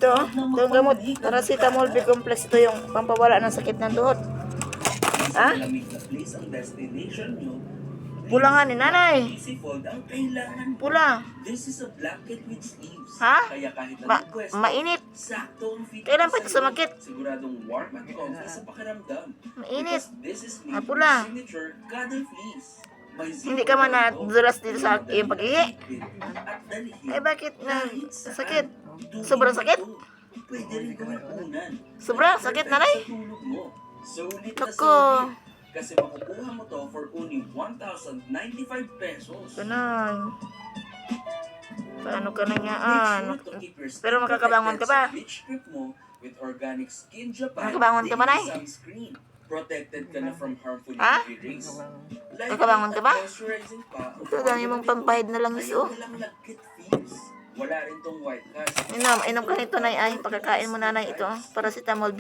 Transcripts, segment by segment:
Ito, ito yung gamot. Paracetamol B-complex. Ito yung pampawala ng sakit ng tuhod. Ha? Pula nga ni nanay. Pula. Ha? Mainit. Kailan pa ito sumakit? Mainit. Pula. Hindi ka man nadulas dito sa iyong pag-ihi. Eh bakit na sakit? Sobrang sakit? Sobrang sakit, nanay? Naku. Kasi makukuha mo to for only 1,095 pesos. Ganun. Paano ka na nga? Pero makakabangon ka ba? Makakabangon ka ba, nay? Protected ka na from harmful Ha? ingredients. Makakabangon ka ba? Ito, dami mong pampahid na lang iso. Wala rin tong white cast. Inom ka nito, nay. Ay, pagkakain mo, nanay, ito. Paracetamol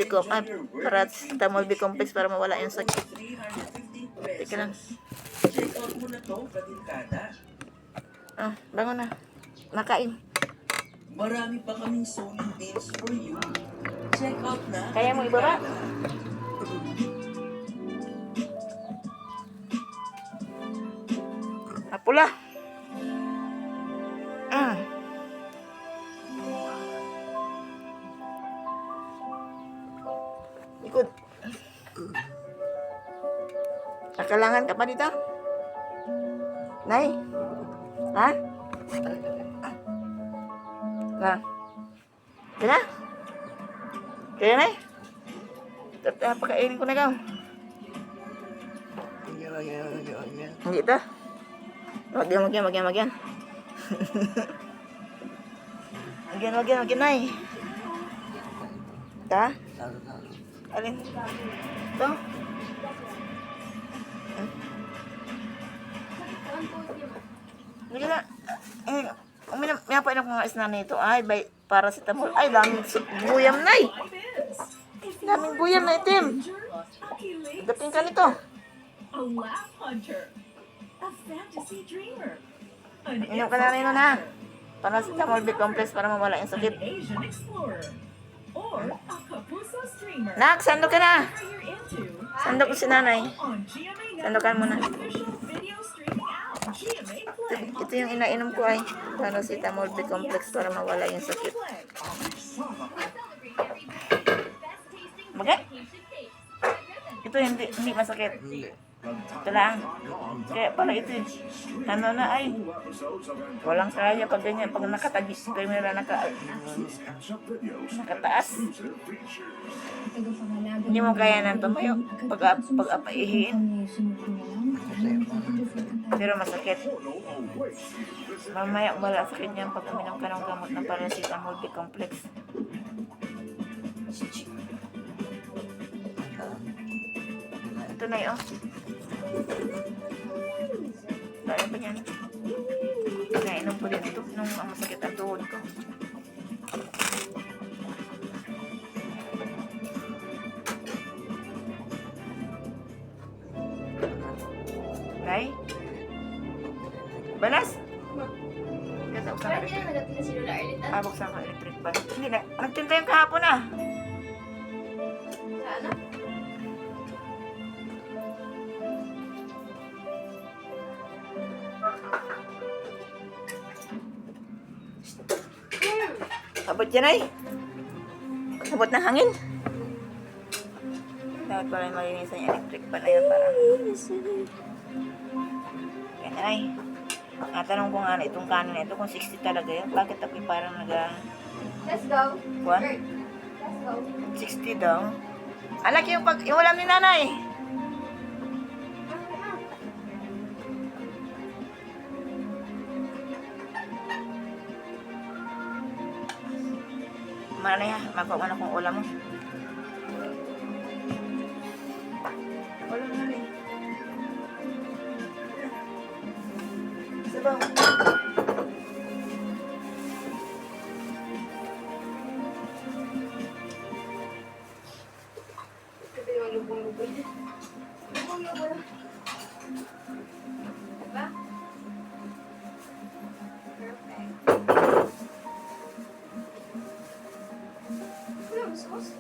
B-complex para mawala yung sakit. Teka lang. Check out mo na to, katilkada. Bangon na. Nakain. Marami pa kaming solid deals for you. Check out na. Kaya mo ibaba? Pula. Ikut. Nakalangan ka pa dito? Nay? Ha? Kaya? Kaya, nay? Pakainin ko na ikaw. Hindi ito? Magyan. Magyan, nay. Ta? Alin? Ito? Hindi na. May pa ng mga isna nito. Ay, paracetamol. Ay, daming guyam, nay. Daming guyam na itim. Dating ka nito. A laugh hunter, a fantasy dreamer, an Inom ka na rin nun, ha? Paracetamol B-complex para mawala yung sakit. Asian explorer, or a Kapuso streamer. Nak, sandok ka na. Whatever you're into, Sandok ko si nanay. on GMA Sandokan mo na. official video streaming app, GMA Play. Ito yung inainom ko ay paracetamol B-complex para mawala yung sakit. Magat? Ito hindi masakit. Ito lang. Kaya pala ito ano na ay walang kaya pag ganyan. Pag nakatagis kayo na nakataas. Hindi mo kaya nang tumayo pag-apaihiin. Pero masakit. Mamaya wala sakit niyan pag uminom ka ng gamot ng paracetamol B-complex. Ito na yun. Kaya pa yan. Nainom ko din ito nung masakit ang tuhod ko. Okay? Balas? Ganda ko sa electric. Buksan ko electric ba? Hindi na. Nagtinta yung kahapon ah. Ano? Abot dyan ay. Abot ng hangin. Dapat pala malinisan yung electric pan na yan para. Yan ay. Natanong ko nga na itong kanon na ito kung 60 talaga yun. Bakit ako parang Let's go. What? Let's go. 60 daw. Anak yung ulam ni nanay. Manay ha, mapawan akong ulam mo. Wala nanay. Sabaw. Sabi naman lubong-lubong. Lubong-lubong. Diba? Perfect. sauce.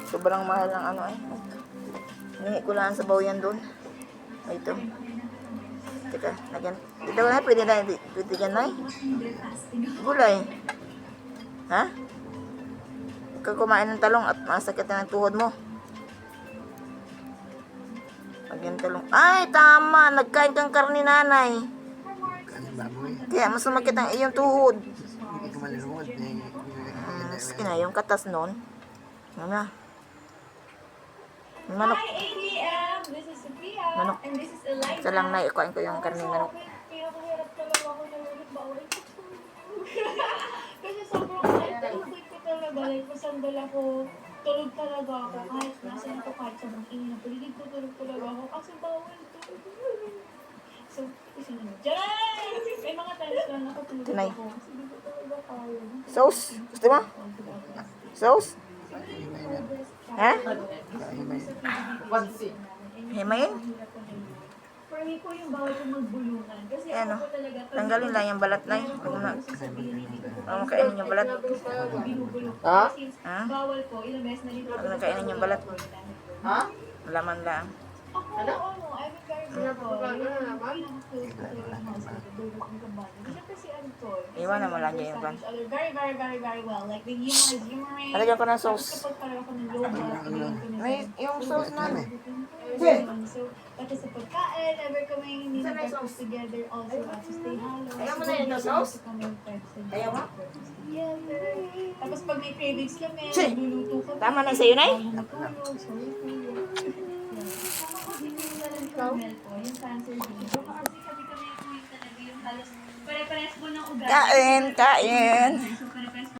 Sobrang mahal ng ano eh. Hingi ko lang sa bawian doon. Ay, ito. Teka, lagyan. Ito na, pwede na. Pwede dyan na. Gulay. Ha? Ikaw kumain ng talong at masakit na ng tuhod mo. Lagyan talong. Ay, tama. Nagkain kang karni nanay. Kaya mas sumakit ang iyong tuhod. Hindi ko malulungod. Sige na, yung katas nun. Ano na? Yung manok. Hi, ABM! This is Sophia. Manok. And this is Eliza. Isa lang na, ikuhain ko yung karni manok. Pinakahirap talaga ako na ulit bawal ko. Kasi sobrang light ko talaga. Like, masandal ako. Tulog talaga ako. Kahit nasa ito, kahit sobrang ingin na paligid ko, tulog talaga ako. Kasi bawal to. So, kasi naman. Diyan! May mga times lang nakatulog Tunay. ako. Kasi di ko talaga kaya. Sauce? Gusto mo? Sauce? Ha? Himayin? For me po yung bawal kong magbulungan. Kasi Ayan, ako po talaga, pag Tanggalin lang yung balat na eh. Huwag mo na. sasabihin, hindi ko po Huwag mo kainin yung balat. binubulong. Ha? Since Ha? bawal po, ilang beses na rin po. Huwag na kainin yung balat. Ha? Laman lang. Ako, I'm very careful. Yung pinaka-close ko talaga ng husband, the dog ng kabana. Kasi kasi ano to, Iwan naman lang dyan yung pan. very, very, very, very well. Like, the humor, Talagyan ko ng Tapos sauce. kapag parang ako ng loba, talagyan ko ng May yung sauce na. So, pati sa pagkain, ever kami hindi Saan may nag-practice together, also have to stay hollow. Ayaw mo na yun, sauce? Ayaw mo? Together. Tapos pag may cravings kami, Che! nagluluto kami. Tama na sa'yo, Nay? Matulog, sorry po. Yung cancer din. Kasi kami kumain talaga yung halos pare-pares po ng ugali. Kain, kain.